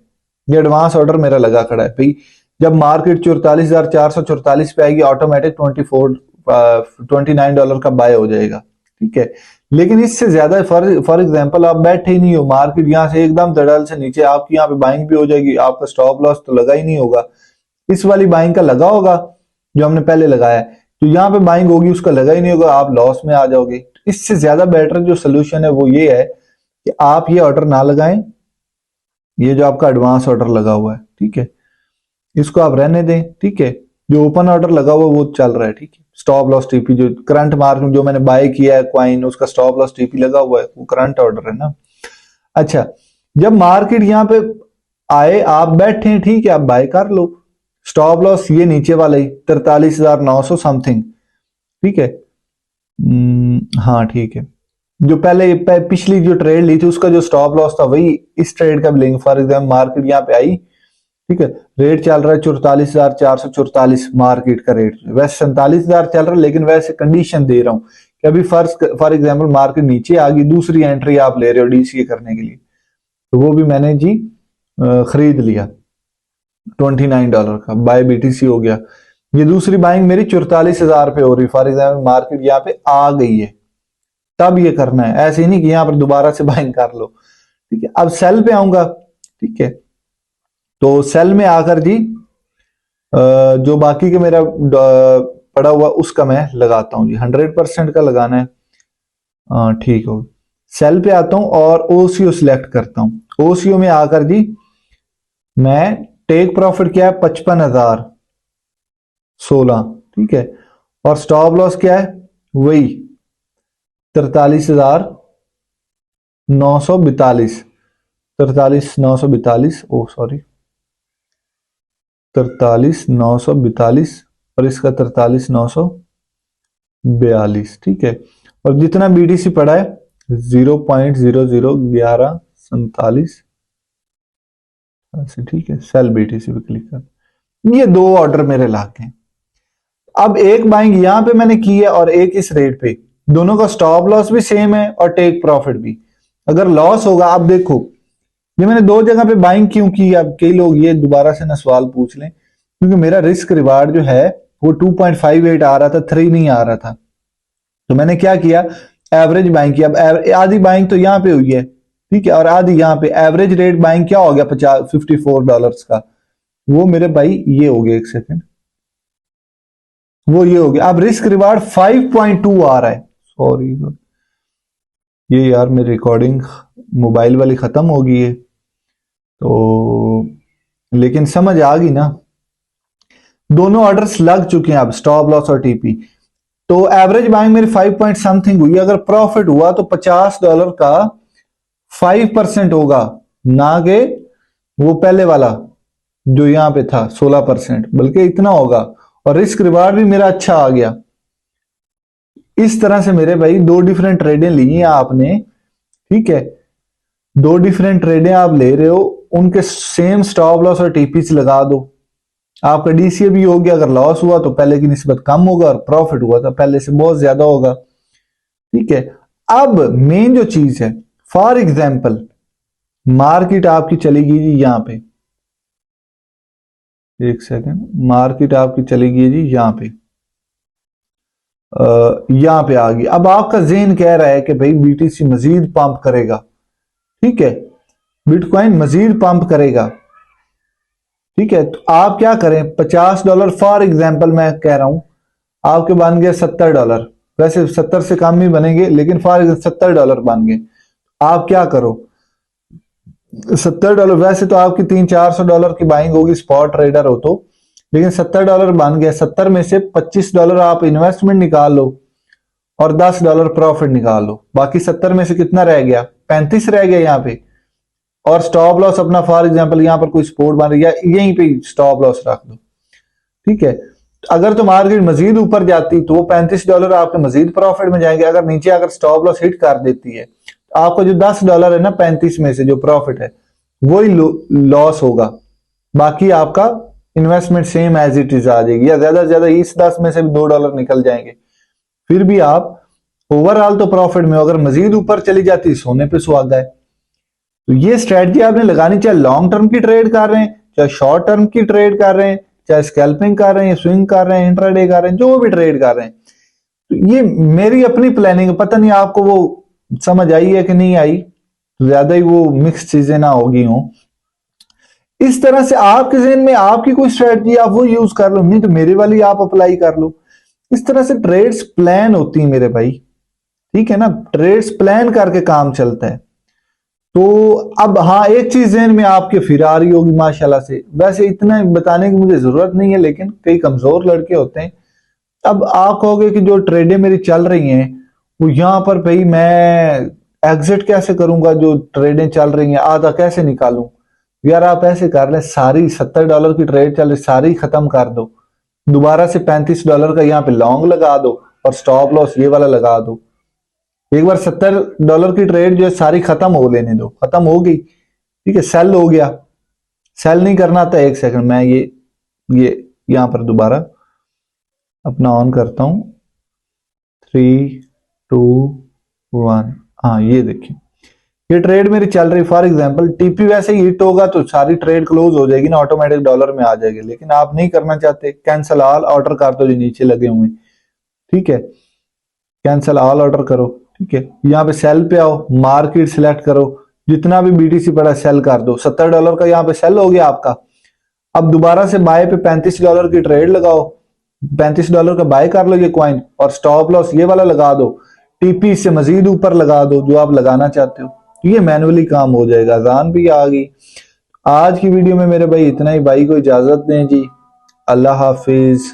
ये एडवांस ऑर्डर मेरा लगा खड़ा है भाई। जब मार्केट 44,444 पे आएगी ऑटोमेटिक $29 का बाय हो जाएगा, ठीक है। लेकिन इससे ज्यादा फॉर एग्जांपल आप बैठे ही नहीं हो, मार्केट यहां से एकदम धड़ाल से नीचे, आपकी यहाँ पे बाइंग भी हो जाएगी, आपका स्टॉप लॉस तो लगा ही नहीं होगा, इस वाली बाइंग का लगा होगा जो हमने पहले लगाया है, तो यहाँ पे बाइंग होगी उसका लगा ही नहीं होगा, आप लॉस में आ जाओगे। इससे ज्यादा बेटर जो सोल्यूशन है वो ये है कि आप ये ऑर्डर ना लगाएं, ये जो आपका एडवांस ऑर्डर लगा हुआ है, ठीक है, इसको आप रहने दें, ठीक है। जो ओपन ऑर्डर लगा हुआ है वो चल रहा है, ठीक है। स्टॉप लॉस टीपी जो करंट मार्केट जो मैंने बाय किया है क्वाइन, उसका स्टॉप लॉस टीपी लगा हुआ है, वो करंट ऑर्डर है ना। अच्छा, जब मार्केट यहाँ पे आए आप बैठे हैं, ठीक है, आप बाय कर लो, स्टॉप लॉस ये नीचे वाला ही 43,900 समथिंग, ठीक है। हाँ ठीक है, जो पहले पिछली जो ट्रेड ली थी उसका जो स्टॉप लॉस था वही इस ट्रेड का भी लेंगे। फॉर एग्जाम्पल मार्केट यहाँ पे आई, ठीक है, रेट चल रहा है 44,444 मार्केट का रेट, वैसे 47,000 चल रहा है, लेकिन वैसे कंडीशन दे रहा हूं कि अभी फॉर एग्जाम्पल मार्केट नीचे आ गई, दूसरी एंट्री आप ले रहे हो डीसीए करने के लिए, तो वो भी मैंने जी खरीद लिया $29 का, बाय बीटीसी हो गया। ये दूसरी बाइंग मेरी 44,000 पे हो रही, फॉर एग्जाम्पल मार्केट यहाँ पे आ गई है, तब ये करना है, ऐसे ही नहीं कि यहां पर दोबारा से बाइंग कर लो, ठीक है। अब सेल पे आऊंगा, ठीक है, तो सेल में आकर जी जो बाकी के मेरा पड़ा हुआ उसका मैं लगाता हूं जी, 100% का लगाना है, ठीक हो। सेल पे आता हूं और ओसीओ सिलेक्ट करता हूं, ओसीओ में आकर जी मैं टेक प्रॉफिट क्या है 55,016, ठीक है, और स्टॉप लॉस क्या है वही 43,942, 43,942, ओ सॉरी 43,942 और इसका 43,942, ठीक है। और जितना बीटीसी पड़ा है 0.001147, ठीक है, सेल बीटीसी पे क्लिक कर। ये दो ऑर्डर मेरे लाख हैं। अब एक बाइंग यहां पे मैंने की है और एक इस रेट पे, दोनों का स्टॉप लॉस भी सेम है और टेक प्रॉफिट भी। अगर लॉस होगा, आप देखो ये मैंने दो जगह पे बाइंग क्यों की, अब कई लोग ये दोबारा से ना सवाल पूछ लें, क्योंकि मेरा रिस्क रिवार्ड जो है वो 2.58 आ रहा था, 3 नहीं आ रहा था, तो मैंने क्या किया एवरेज बाइंग किया। अब आधी बाइंग तो यहां पे हुई है, ठीक है, और आधी यहां पे, एवरेज रेट बाइंग क्या हो गया $54 का, वो मेरे भाई ये हो गया, एक सेकेंड, वो ये हो गया। अब रिस्क रिवार्ड 5.2 आ रहा है, सॉरी ये यार मेरी रिकॉर्डिंग मोबाइल वाली खत्म हो गई है, तो लेकिन समझ आ गई ना, दोनों ऑर्डर्स लग चुके हैं अब, स्टॉप लॉस और टीपी। तो एवरेज बाइंग मेरी 5 पॉइंट समथिंग हुई, अगर प्रॉफिट हुआ तो $50 का 5% होगा, ना के वो पहले वाला जो यहां पे था 16%, बल्कि इतना होगा, और रिस्क रिवार्ड भी मेरा अच्छा आ गया। इस तरह से मेरे भाई दो डिफरेंट ट्रेडें ली हैं आपने, ठीक है, दो डिफरेंट ट्रेडें आप ले रहे हो, उनके सेम स्टॉप लॉस और टीपीसी लगा दो, आपका डीसीए भी हो गया। अगर लॉस हुआ तो पहले की निस्बत कम होगा, और प्रॉफिट हुआ तो पहले से बहुत ज्यादा होगा, ठीक है। अब मेन जो चीज है, फॉर एग्जाम्पल मार्केट आपकी चलेगी जी यहां पे, एक सेकेंड, मार्केट आपकी चलेगी जी यहां पे, यहां पे आ गई। अब आपका जेन कह रहा है कि भाई बीटीसी मजीद पंप करेगा, ठीक है, बिटकॉइन मजीद पंप करेगा, ठीक है, तो आप क्या करें, $50 फॉर एग्जाम्पल मैं कह रहा हूं, आपके बन गए $70। वैसे 70 से कम ही बनेंगे, लेकिन फॉर $70 बन गए। आप क्या करो, $70, वैसे तो आपकी $300-400 की बाइंग होगी, स्पॉट ट्रेडर हो तो, लेकिन $70 बन गया। 70 में से $25 आप इन्वेस्टमेंट निकाल लो और $10 प्रॉफिट निकाल लो। बाकी 70 में से कितना रह गया, 35 रह गया यहाँ पे। और स्टॉप लॉस अपना फॉर एग्जांपल यहाँ पर कोई सपोर्ट बन रही है, यहीं पे स्टॉप लॉस रख दो। ठीक है, अगर तो मार्केट मजीद ऊपर जाती तो वो $35 आपके मजीद प्रॉफिट में जाएंगे। अगर नीचे अगर स्टॉप लॉस हिट कर देती है, तो आपको जो $10 है ना 35 में से जो प्रॉफिट है वही लॉस होगा। बाकी आपका investment same as it is आ जाएगी, या ज्यादा से ज्यादा इस 10 में से भी $2 निकल जाएंगे। फिर भी आप ओवरऑल तो प्रॉफिट में हो। अगर मजीद ऊपर चली जाती सोने पे सुहागा है। तो ये स्ट्रेटजी आपने लगानी, चाहे लॉन्ग टर्म की ट्रेड कर रहे हैं, चाहे शॉर्ट टर्म की ट्रेड कर रहे हैं, चाहे स्कैल्पिंग कर रहे हैं, स्विंग कर रहे हैं, इंट्राडे कर रहे हैं, जो भी ट्रेड कर रहे हैं। तो ये मेरी अपनी प्लानिंग, पता नहीं आपको वो समझ आई है कि नहीं आई, ज्यादा ही वो मिक्स चीजें ना होगी हो। इस तरह से आपके जहन में आपकी कोई स्ट्रेटजी आप वो यूज कर लो, नहीं तो मेरे वाली आप अप्लाई कर लो। इस तरह से ट्रेड्स प्लान होती है मेरे भाई, ठीक है ना, ट्रेड्स प्लान करके काम चलता है। तो अब हाँ, एक चीज जहन में आपके फिर आ रही होगी माशाल्लाह से, वैसे इतना बताने की मुझे जरूरत नहीं है, लेकिन कई कमजोर लड़के होते हैं। अब आप कहोगे कि जो ट्रेडें मेरी चल रही हैं वो यहाँ पर भाई मैं एग्जिट कैसे करूंगा, जो ट्रेडें चल रही हैं आधा कैसे निकालूं। यार आप ऐसे कर ले, सारी $70 की ट्रेड चल रही सारी खत्म कर दो, दोबारा से $35 का यहाँ पे लॉन्ग लगा दो और स्टॉप लॉस ये वाला लगा दो। एक बार $70 की ट्रेड जो है सारी खत्म हो लेने दो, खत्म हो गई, ठीक है, सेल हो गया। सेल नहीं करना था, एक सेकंड मैं ये यहां पर दोबारा अपना ऑन करता हूं, 3 2 1। हाँ ये देखिए, ये ट्रेड मेरी चल रही, फॉर एग्जांपल टीपी वैसे ही हिट होगा तो सारी ट्रेड क्लोज हो जाएगी ना, ऑटोमेटिक डॉलर में आ जाएगी। लेकिन आप नहीं करना चाहते, कैंसिल ऑल ऑर्डर कर दो जो नीचे लगे हुए, ठीक है, कैंसिल ऑल ऑर्डर करो। ठीक है, यहाँ पे सेल पे आओ, मार्केट सिलेक्ट करो, जितना भी बीटीसी पड़ा सेल कर दो। $70 का यहाँ पे सेल हो गया आपका। अब दोबारा से बाय पे $35 की ट्रेड लगाओ, $35 का बाय कर लो ये क्वाइन, और स्टॉप लॉस ये वाला लगा दो, टीपी से मजीद ऊपर लगा दो जो आप लगाना चाहते हो। ये मैनुअली काम हो जाएगा। अजान भी आ गई। आज की वीडियो में मेरे भाई इतना ही, भाई को इजाजत दें जी, अल्लाह हाफिज।